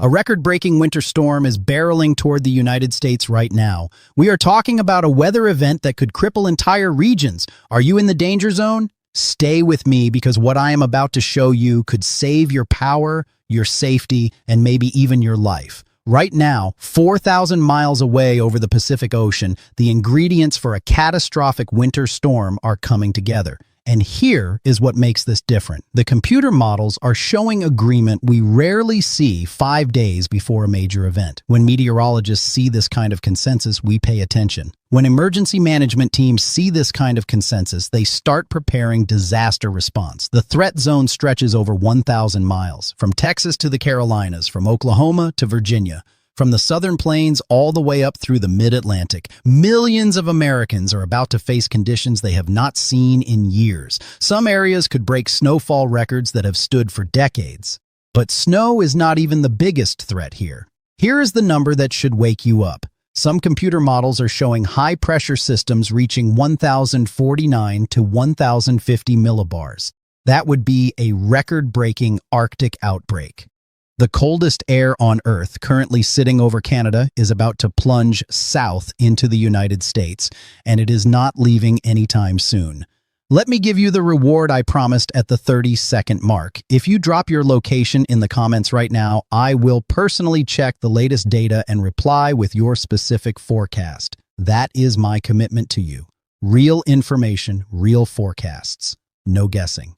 A record-breaking winter storm is barreling toward the United States right now. We are talking about a weather event that could cripple entire regions. Are you in the danger zone? Stay with me because what I am about to show you could save your power, your safety, and maybe even your life. Right now, 4,000 miles away over the Pacific Ocean, the ingredients for a catastrophic winter storm are coming together. And here is what makes this different. The computer models are showing agreement we rarely see 5 days before a major event. When meteorologists see this kind of consensus, we pay attention. When emergency management teams see this kind of consensus, they start preparing disaster response. The threat zone stretches over 1,000 miles, from Texas to the Carolinas, from Oklahoma to Virginia. From the southern plains all the way up through the mid-Atlantic, millions of Americans are about to face conditions they have not seen in years. Some areas could break snowfall records that have stood for decades. But snow is not even the biggest threat here. Here is the number that should wake you up. Some computer models are showing high-pressure systems reaching 1,049 to 1,050 millibars. That would be a record-breaking Arctic outbreak. The coldest air on Earth, currently sitting over Canada, is about to plunge south into the United States, and it is not leaving anytime soon. Let me give you the reward I promised at the 30-second mark. If you drop your location in the comments right now, I will personally check the latest data and reply with your specific forecast. That is my commitment to you. Real information, real forecasts. No guessing.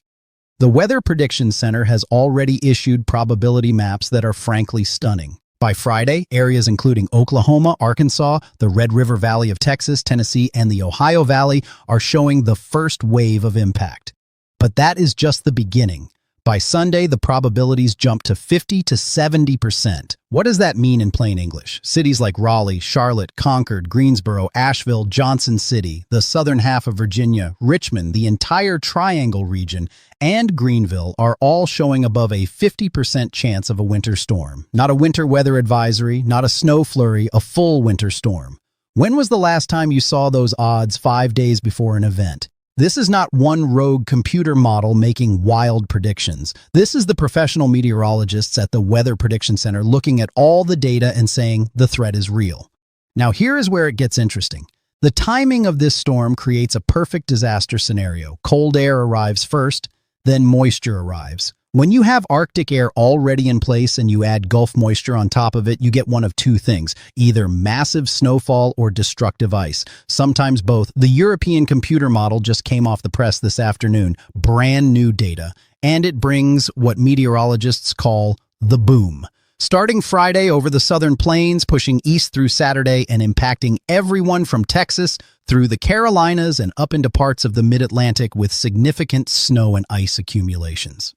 The Weather Prediction Center has already issued probability maps that are frankly stunning. By Friday, areas including Oklahoma, Arkansas, the Red River Valley of Texas, Tennessee, and the Ohio Valley are showing the first wave of impact. But that is just the beginning. By Sunday, the probabilities jump to 50 to 70%. What does that mean in plain English? Cities like Raleigh, Charlotte, Concord, Greensboro, Asheville, Johnson City, the southern half of Virginia, Richmond, the entire Triangle region, and Greenville are all showing above a 50% chance of a winter storm. Not a winter weather advisory, not a snow flurry, a full winter storm. When was the last time you saw those odds 5 days before an event? This is not one rogue computer model making wild predictions. This is the professional meteorologists at the Weather Prediction Center looking at all the data and saying the threat is real. Now here is where it gets interesting. The timing of this storm creates a perfect disaster scenario. Cold air arrives first, then moisture arrives. When you have Arctic air already in place and you add Gulf moisture on top of it, you get one of two things, either massive snowfall or destructive ice. Sometimes both. The European computer model just came off the press this afternoon, brand new data, and it brings what meteorologists call the boom. Starting Friday over the southern plains, pushing east through Saturday and impacting everyone from Texas through the Carolinas and up into parts of the mid-Atlantic with significant snow and ice accumulations.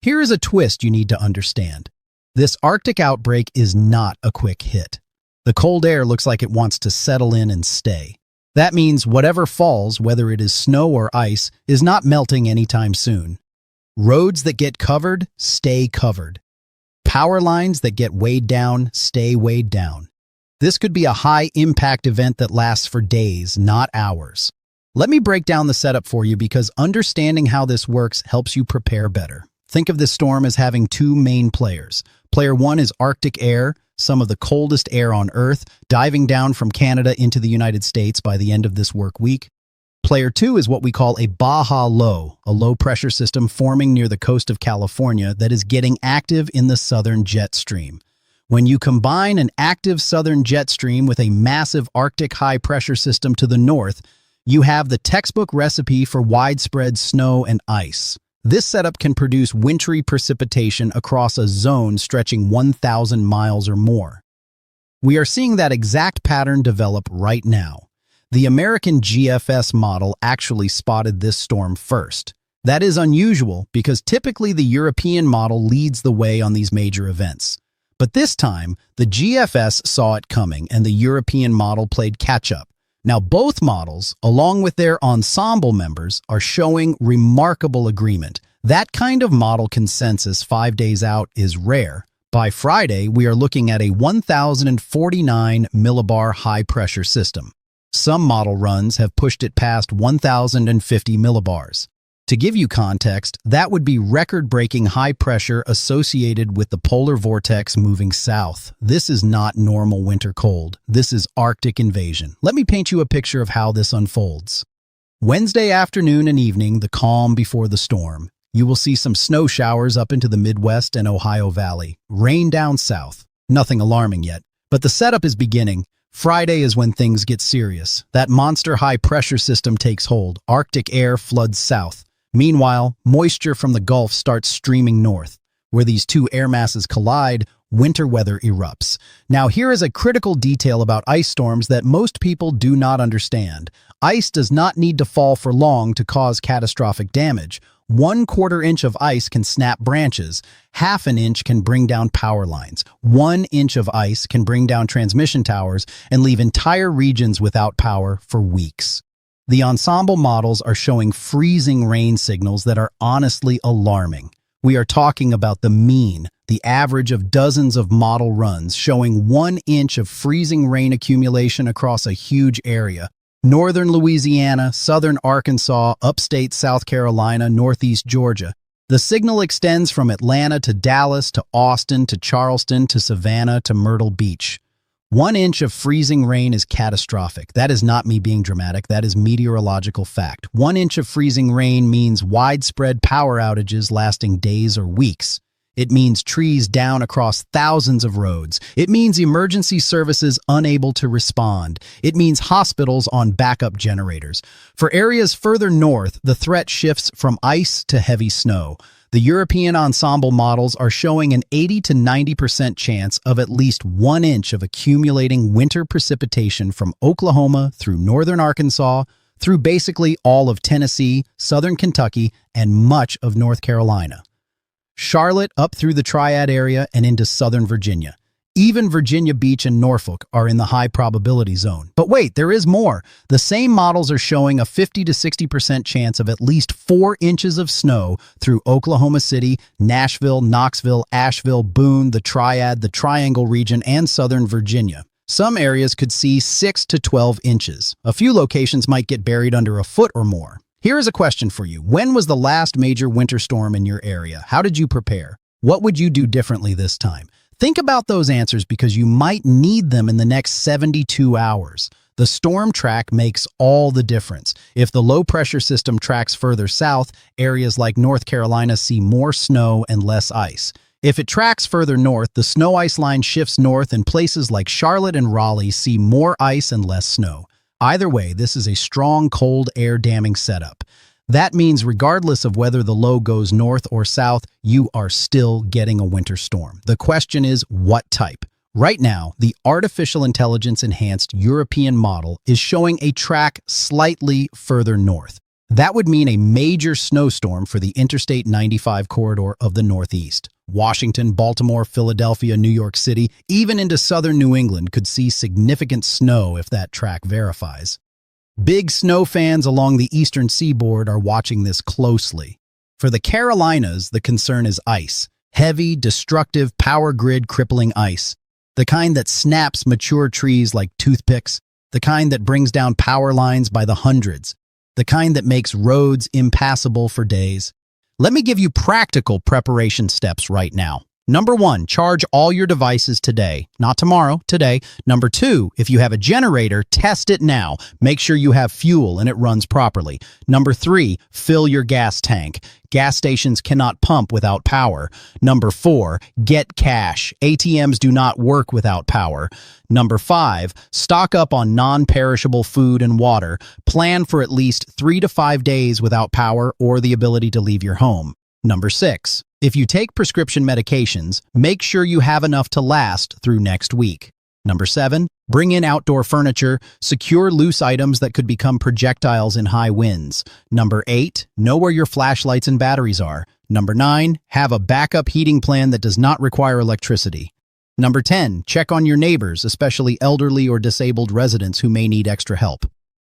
Here is a twist you need to understand. This Arctic outbreak is not a quick hit. The cold air looks like it wants to settle in and stay. That means whatever falls, whether it is snow or ice, is not melting anytime soon. Roads that get covered, stay covered. Power lines that get weighed down, stay weighed down. This could be a high-impact event that lasts for days, not hours. Let me break down the setup for you because understanding how this works helps you prepare better. Think of this storm as having two main players. Player one is Arctic air, some of the coldest air on Earth, diving down from Canada into the United States by the end of this work week. Player two is what we call a Baja low, a low-pressure system forming near the coast of California that is getting active in the southern jet stream. When you combine an active southern jet stream with a massive Arctic high-pressure system to the north, you have the textbook recipe for widespread snow and ice. This setup can produce wintry precipitation across a zone stretching 1,000 miles or more. We are seeing that exact pattern develop right now. The American GFS model actually spotted this storm first. That is unusual because typically the European model leads the way on these major events. But this time, the GFS saw it coming and the European model played catch-up. Now, both models, along with their ensemble members, are showing remarkable agreement. That kind of model consensus 5 days out is rare. By Friday, we are looking at a 1,049 millibar high-pressure system. Some model runs have pushed it past 1,050 millibars. To give you context, that would be record-breaking high pressure associated with the polar vortex moving south. This is not normal winter cold. This is Arctic invasion. Let me paint you a picture of how this unfolds. Wednesday afternoon and evening, the calm before the storm. You will see some snow showers up into the Midwest and Ohio Valley. Rain down south. Nothing alarming yet. But the setup is beginning. Friday is when things get serious. That monster high-pressure system takes hold. Arctic air floods south. Meanwhile, moisture from the Gulf starts streaming north. Where these two air masses collide, winter weather erupts. Now, here is a critical detail about ice storms that most people do not understand. Ice does not need to fall for long to cause catastrophic damage. 1/4 inch of ice can snap branches. 1/2 an inch can bring down power lines. 1 inch of ice can bring down transmission towers and leave entire regions without power for weeks. The ensemble models are showing freezing rain signals that are honestly alarming. We are talking about the mean, the average of dozens of model runs showing 1 inch of freezing rain accumulation across a huge area. Northern Louisiana, southern Arkansas, upstate South Carolina, northeast Georgia. The signal extends from Atlanta to Dallas to Austin to Charleston to Savannah to Myrtle Beach. 1 inch of freezing rain is catastrophic. That is not me being dramatic. That is meteorological fact. 1 inch of freezing rain means widespread power outages lasting days or weeks. It means trees down across thousands of roads. It means emergency services unable to respond. It means hospitals on backup generators. For areas further north, the threat shifts from ice to heavy snow. The European ensemble models are showing an 80 to 90% chance of at least 1 inch of accumulating winter precipitation from Oklahoma through northern Arkansas, through basically all of Tennessee, southern Kentucky, and much of North Carolina. Charlotte up through the Triad area and into southern Virginia. Even Virginia Beach and Norfolk are in the high probability zone. But wait, there is more. The same models are showing a 50 to 60% chance of at least 4 inches of snow through Oklahoma City, Nashville, Knoxville, Asheville, Boone, the Triad, the Triangle region, and southern Virginia. Some areas could see 6 to 12 inches. A few locations might get buried under a foot or more. Here is a question for you. When was the last major winter storm in your area? How did you prepare? What would you do differently this time? Think about those answers because you might need them in the next 72 hours. The storm track makes all the difference. If the low-pressure system tracks further south, areas like North Carolina see more snow and less ice. If it tracks further north, the snow-ice line shifts north and places like Charlotte and Raleigh see more ice and less snow. Either way, this is a strong cold air damming setup. That means regardless of whether the low goes north or south, you are still getting a winter storm. The question is, what type? Right now, the artificial intelligence-enhanced European model is showing a track slightly further north. That would mean a major snowstorm for the Interstate 95 corridor of the Northeast. Washington, Baltimore, Philadelphia, New York City, even into southern New England could see significant snow if that track verifies. Big snow fans along the eastern seaboard are watching this closely. For the Carolinas, the concern is ice. Heavy, destructive, power grid crippling ice. The kind that snaps mature trees like toothpicks. The kind that brings down power lines by the hundreds. The kind that makes roads impassable for days. Let me give you practical preparation steps right now. Number 1, charge all your devices today. Not tomorrow, today. Number 2, if you have a generator, test it now. Make sure you have fuel and it runs properly. Number 3, fill your gas tank. Gas stations cannot pump without power. Number 4, get cash. ATMs do not work without power. Number 5, stock up on non-perishable food and water. Plan for at least 3 to 5 days without power or the ability to leave your home. Number 6, if you take prescription medications, make sure you have enough to last through next week. Number 7, bring in outdoor furniture, secure loose items that could become projectiles in high winds. Number 8, know where your flashlights and batteries are. Number 9, have a backup heating plan that does not require electricity. Number 10, check on your neighbors, especially elderly or disabled residents who may need extra help.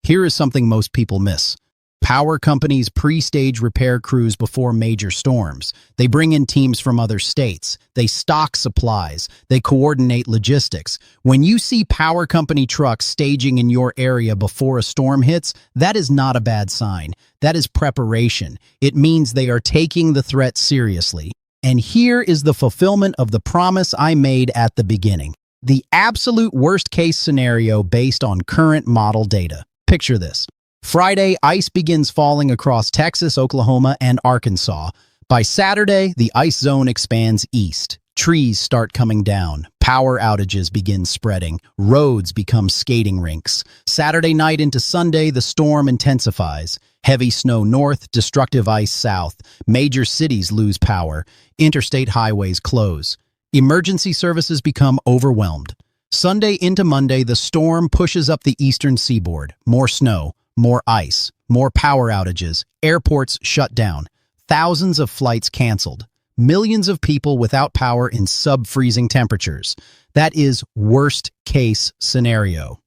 Here is something most people miss. Power companies pre-stage repair crews before major storms. They bring in teams from other states. They stock supplies. They coordinate logistics. When you see power company trucks staging in your area before a storm hits, that is not a bad sign. That is preparation. It means they are taking the threat seriously. And here is the fulfillment of the promise I made at the beginning. The absolute worst-case scenario based on current model data. Picture this. Friday, ice begins falling across Texas, Oklahoma, and Arkansas. By Saturday, the ice zone expands east. Trees start coming down. Power outages begin spreading. Roads become skating rinks. Saturday night into Sunday, the storm intensifies. Heavy snow north, destructive ice south. Major cities lose power. Interstate highways close. Emergency services become overwhelmed. Sunday into Monday, the storm pushes up the eastern seaboard. More snow. More ice, more power outages, airports shut down, thousands of flights canceled, millions of people without power in sub-freezing temperatures. That is worst-case scenario.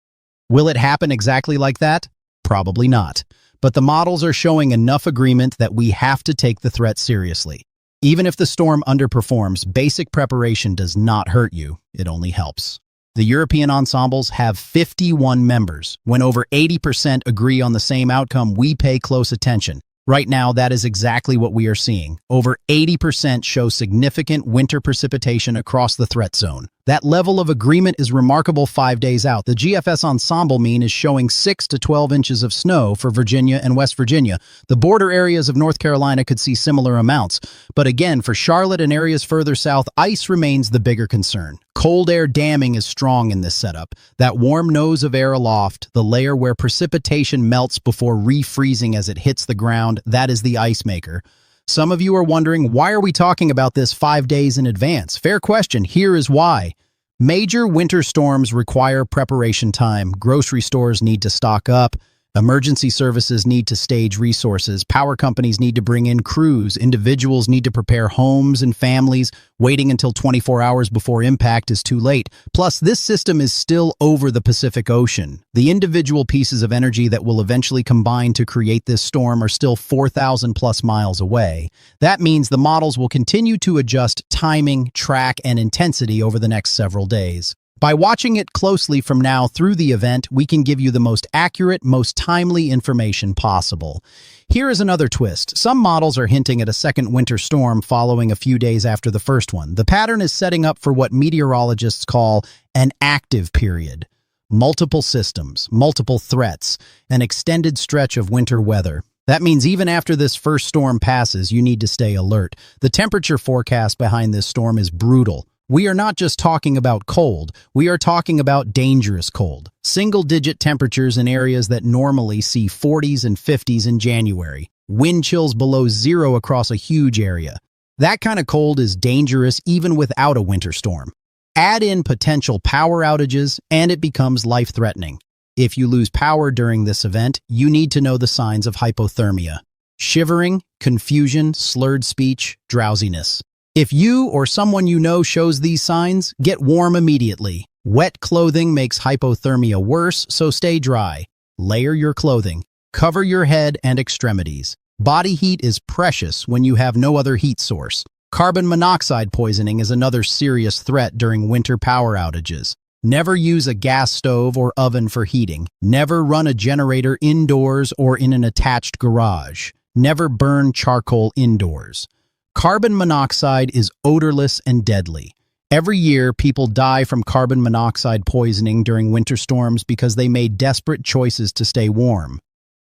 Will it happen exactly like that? Probably not. But the models are showing enough agreement that we have to take the threat seriously. Even if the storm underperforms, basic preparation does not hurt you. It only helps. The European ensembles have 51 members. When over 80% agree on the same outcome, we pay close attention. Right now, that is exactly what we are seeing. Over 80% show significant winter precipitation across the threat zone. That level of agreement is remarkable 5 days out. The GFS ensemble mean is showing 6 to 12 inches of snow for Virginia and West Virginia. The border areas of North Carolina could see similar amounts. But again, for Charlotte and areas further south, ice remains the bigger concern. Cold air damming is strong in this setup. That warm nose of air aloft, the layer where precipitation melts before refreezing as it hits the ground, that is the ice maker. Some of you are wondering, why are we talking about this 5 days in advance? Fair question. Here is why. Major winter storms require preparation time. Grocery stores need to stock up. Emergency services need to stage resources. Power companies need to bring in crews. Individuals need to prepare homes and families. Waiting until 24 hours before impact is too late. Plus, this system is still over the Pacific Ocean. The individual pieces of energy that will eventually combine to create this storm are still 4,000 plus miles away. That means the models will continue to adjust timing, track, and intensity over the next several days. By watching it closely from now through the event, we can give you the most accurate, most timely information possible. Here is another twist. Some models are hinting at a second winter storm following a few days after the first one. The pattern is setting up for what meteorologists call an active period. Multiple systems, multiple threats, an extended stretch of winter weather. That means even after this first storm passes, you need to stay alert. The temperature forecast behind this storm is brutal. We are not just talking about cold, we are talking about dangerous cold. Single-digit temperatures in areas that normally see 40s and 50s in January. Wind chills below zero across a huge area. That kind of cold is dangerous even without a winter storm. Add in potential power outages, and it becomes life-threatening. If you lose power during this event, you need to know the signs of hypothermia. Shivering, confusion, slurred speech, drowsiness. If you or someone you know shows these signs, get warm immediately. Wet clothing makes hypothermia worse, so stay dry. Layer your clothing. Cover your head and extremities. Body heat is precious when you have no other heat source. Carbon monoxide poisoning is another serious threat during winter power outages. Never use a gas stove or oven for heating. Never run a generator indoors or in an attached garage. Never burn charcoal indoors. Carbon monoxide is odorless and deadly. Every year, people die from carbon monoxide poisoning during winter storms because they made desperate choices to stay warm.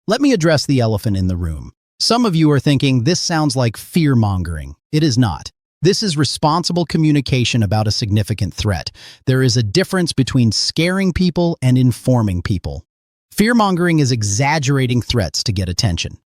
Let me address the elephant in the room. Some of you are thinking this sounds like fear-mongering. It is not. This is responsible communication about a significant threat. There is a difference between scaring people and informing people. Fear-mongering is exaggerating threats to get attention.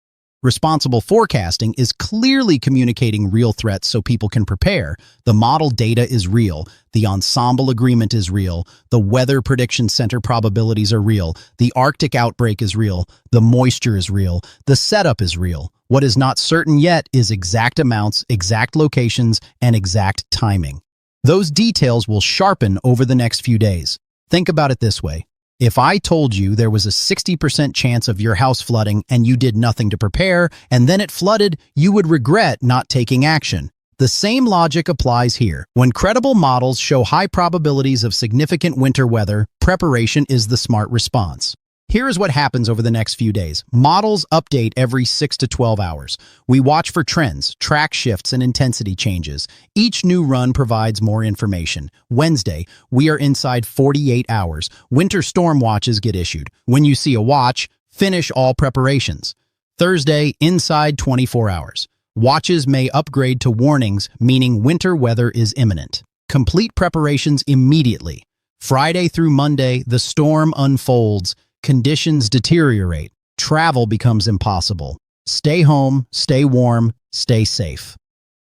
Responsible forecasting is clearly communicating real threats so people can prepare. The model data is real. The ensemble agreement is real. The Weather Prediction Center probabilities are real. The Arctic outbreak is real. The moisture is real. The setup is real. What is not certain yet is exact amounts, exact locations, and exact timing. Those details will sharpen over the next few days. Think about it this way. If I told you there was a 60% chance of your house flooding and you did nothing to prepare, and then it flooded, you would regret not taking action. The same logic applies here. When credible models show high probabilities of significant winter weather, preparation is the smart response. Here is what happens over the next few days. Models update every 6 to 12 hours. We watch for trends, track shifts, and intensity changes. Each new run provides more information. Wednesday, we are inside 48 hours. Winter storm watches get issued. When you see a watch, finish all preparations. Thursday, inside 24 hours. Watches may upgrade to warnings, meaning winter weather is imminent. Complete preparations immediately. Friday through Monday, the storm unfolds. Conditions deteriorate. Travel becomes impossible. Stay home, stay warm, stay safe.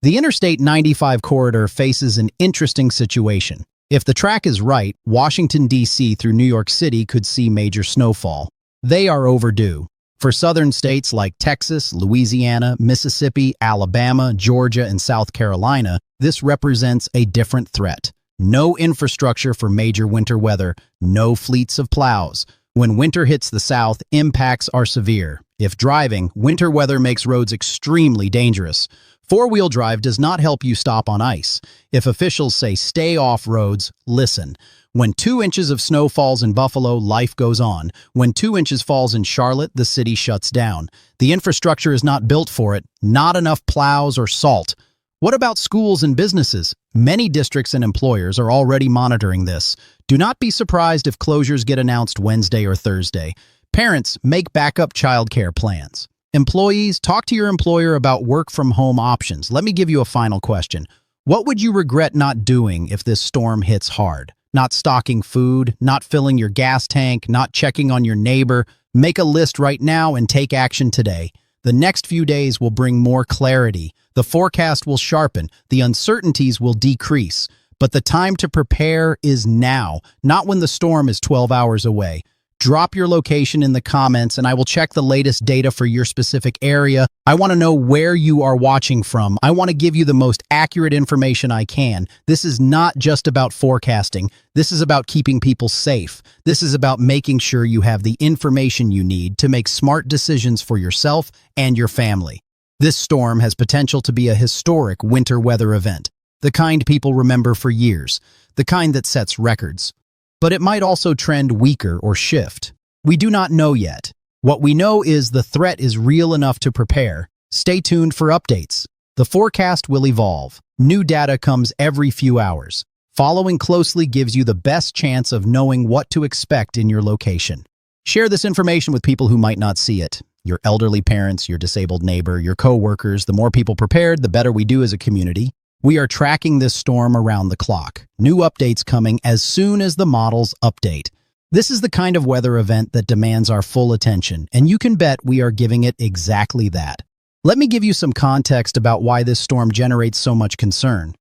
The Interstate 95 corridor faces an interesting situation. If the track is right, Washington, D.C. through New York City could see major snowfall. They are overdue. For southern states like Texas, Louisiana, Mississippi, Alabama, Georgia, and South Carolina, this represents a different threat. No infrastructure for major winter weather, no fleets of plows. When winter hits the South, impacts are severe. If driving, winter weather makes roads extremely dangerous. Four-wheel drive does not help you stop on ice. If officials say stay off roads, listen. When 2 inches of snow falls in Buffalo, life goes on. When 2 inches falls in Charlotte, the city shuts down. The infrastructure is not built for it, not enough plows or salt. What about schools and businesses? Many districts and employers are already monitoring this. Do not be surprised if closures get announced Wednesday or Thursday. Parents, make backup childcare plans. Employees, talk to your employer about work-from-home options. Let me give you a final question. What would you regret not doing if this storm hits hard? Not stocking food, not filling your gas tank, not checking on your neighbor. Make a list right now and take action today. The next few days will bring more clarity. The forecast will sharpen. The uncertainties will decrease. But the time to prepare is now, not when the storm is 12 hours away. Drop your location in the comments and I will check the latest data for your specific area. I want to know where you are watching from. I want to give you the most accurate information I can. This is not just about forecasting. This is about keeping people safe. This is about making sure you have the information you need to make smart decisions for yourself and your family. This storm has potential to be a historic winter weather event, the kind people remember for years, the kind that sets records. But it might also trend weaker or shift. We do not know yet. What we know is the threat is real enough to prepare. Stay tuned for updates. The forecast will evolve. New data comes every few hours. Following closely gives you the best chance of knowing what to expect in your location. Share this information with people who might not see it. Your elderly parents, your disabled neighbor, your co-workers. The more people prepared, the better we do as a community. We are tracking this storm around the clock. New updates coming as soon as the models update. This is the kind of weather event that demands our full attention, and you can bet we are giving it exactly that. Let me give you some context about why this storm generates so much concern.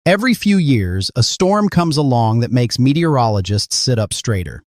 Every few years, a storm comes along that makes meteorologists sit up straighter.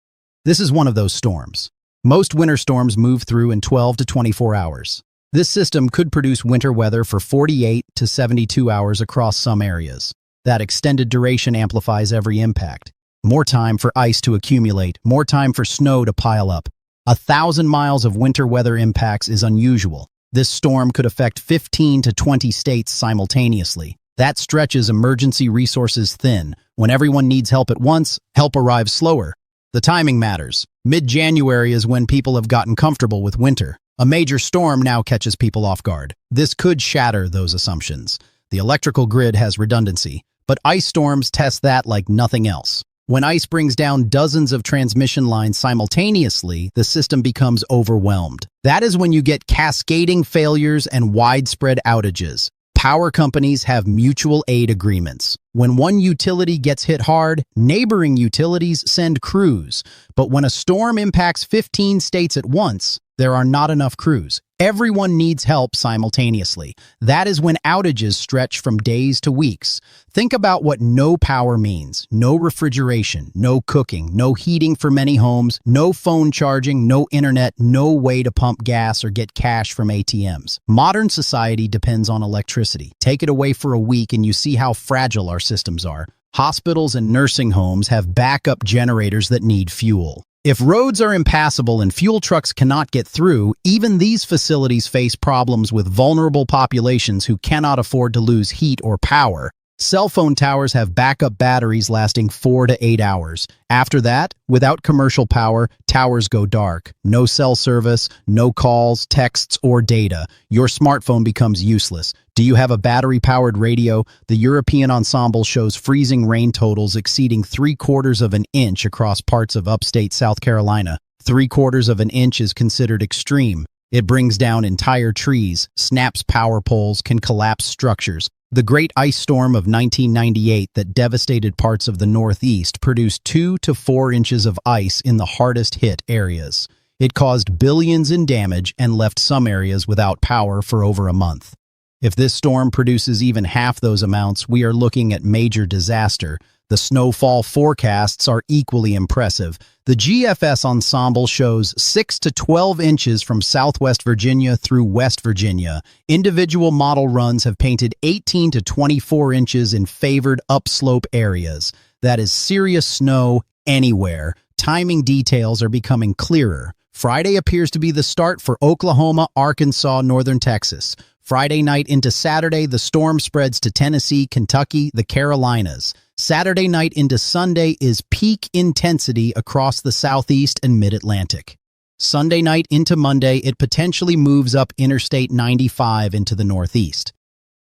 This is one of those storms. Most winter storms move through in 12 to 24 hours. This system could produce winter weather for 48 to 72 hours across some areas. That extended duration amplifies every impact. More time for ice to accumulate, more time for snow to pile up. 1,000 miles of winter weather impacts is unusual. This storm could affect 15 to 20 states simultaneously. That stretches emergency resources thin. When everyone needs help at once, help arrives slower. The timing matters. Mid-January is when people have gotten comfortable with winter. A major storm now catches people off guard. This could shatter those assumptions. The electrical grid has redundancy, but ice storms test that like nothing else. When ice brings down dozens of transmission lines simultaneously, the system becomes overwhelmed. That is when you get cascading failures and widespread outages. Power companies have mutual aid agreements. When one utility gets hit hard, neighboring utilities send crews. But when a storm impacts 15 states at once, there are not enough crews. Everyone needs help simultaneously. That is when outages stretch from days to weeks. Think about what no power means. No refrigeration, no cooking, no heating for many homes, no phone charging, no internet, no way to pump gas or get cash from ATMs. Modern society depends on electricity. Take it away for a week and you see how fragile our systems are. Hospitals and nursing homes have backup generators that need fuel. If roads are impassable and fuel trucks cannot get through, even these facilities face problems with vulnerable populations who cannot afford to lose heat or power. Cell phone towers have backup batteries lasting 4 to 8 hours. After that, without commercial power, towers go dark. No cell service, no calls, texts, or data. Your smartphone becomes useless. Do you have a battery-powered radio? The European ensemble shows freezing rain totals exceeding 3/4 of an inch across parts of upstate South Carolina. 3/4 of an inch is considered extreme. It brings down entire trees, snaps power poles, can collapse structures. The Great Ice Storm of 1998 that devastated parts of the Northeast produced 2 to 4 inches of ice in the hardest-hit areas. It caused billions in damage and left some areas without power for over a month. If this storm produces even half those amounts, we are looking at major disaster. The snowfall forecasts are equally impressive. The GFS ensemble shows 6 to 12 inches from southwest Virginia through West Virginia. Individual model runs have painted 18 to 24 inches in favored upslope areas. That is serious snow anywhere. Timing details are becoming clearer. Friday appears to be the start for Oklahoma, Arkansas, northern Texas. Friday night into Saturday, the storm spreads to Tennessee, Kentucky, the Carolinas. Saturday night into Sunday is peak intensity across the southeast and mid-Atlantic. Sunday night into Monday, it potentially moves up Interstate 95 into the northeast.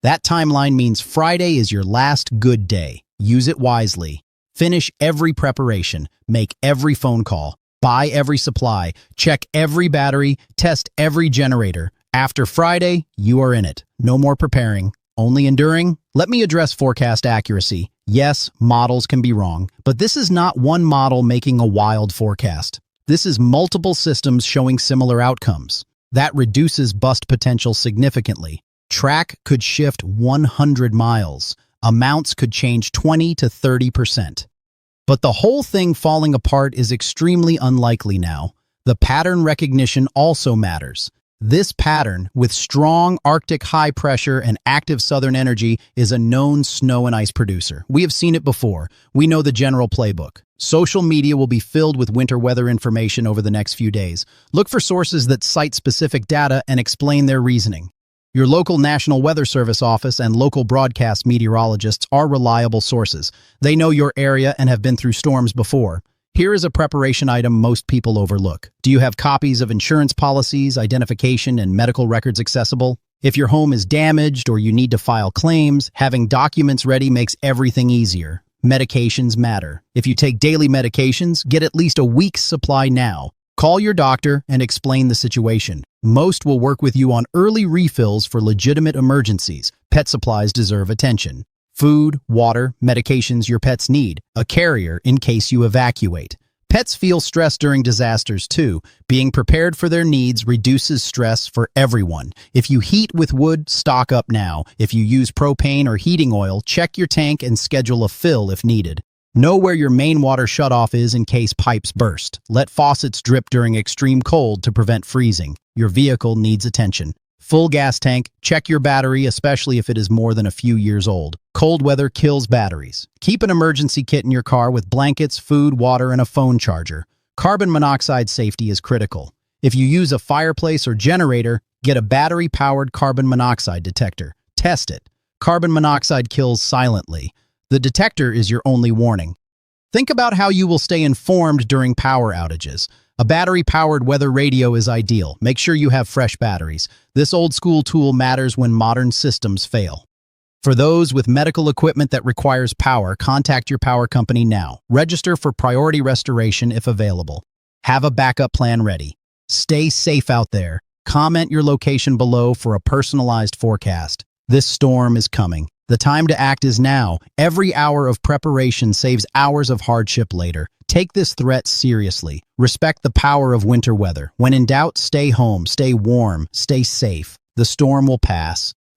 That timeline means Friday is your last good day. Use it wisely. Finish every preparation, make every phone call, buy every supply, check every battery, test every generator. After Friday, you are in it. No more preparing, only enduring. Let me address forecast accuracy. Yes, models can be wrong, but this is not one model making a wild forecast. This is multiple systems showing similar outcomes. That reduces bust potential significantly. Track could shift 100 miles. Amounts could change 20 to 30%. But the whole thing falling apart is extremely unlikely now. The pattern recognition also matters. This pattern, with strong Arctic high pressure and active southern energy, is a known snow and ice producer. We have seen it before. We know the general playbook. Social media will be filled with winter weather information over the next few days. Look for sources that cite specific data and explain their reasoning. Your local National Weather Service office and local broadcast meteorologists are reliable sources. They know your area and have been through storms before. Here is a preparation item most people overlook. Do you have copies of insurance policies, identification, and medical records accessible? If your home is damaged or you need to file claims, having documents ready makes everything easier. Medications matter. If you take daily medications, get at least a week's supply now. Call your doctor and explain the situation. Most will work with you on early refills for legitimate emergencies. Pet supplies deserve attention. Food, water, medications your pets need, a carrier in case you evacuate. Pets feel stress during disasters too. Being prepared for their needs reduces stress for everyone. If you heat with wood, stock up now. If you use propane or heating oil, check your tank and schedule a fill if needed. Know where your main water shutoff is in case pipes burst. Let faucets drip during extreme cold to prevent freezing. Your vehicle needs attention. Full gas tank, check your battery, especially if it is more than a few years old. Cold weather kills batteries. Keep an emergency kit in your car with blankets, food, water, and a phone charger. Carbon monoxide safety is critical. If you use a fireplace or generator, get a battery-powered carbon monoxide detector. Test it. Carbon monoxide kills silently. The detector is your only warning. Think about how you will stay informed during power outages. A battery-powered weather radio is ideal. Make sure you have fresh batteries. This old-school tool matters when modern systems fail. For those with medical equipment that requires power, contact your power company now. Register for priority restoration if available. Have a backup plan ready. Stay safe out there. Comment your location below for a personalized forecast. This storm is coming. The time to act is now. Every hour of preparation saves hours of hardship later. Take this threat seriously. Respect the power of winter weather. When in doubt, stay home, stay warm, stay safe. The storm will pass.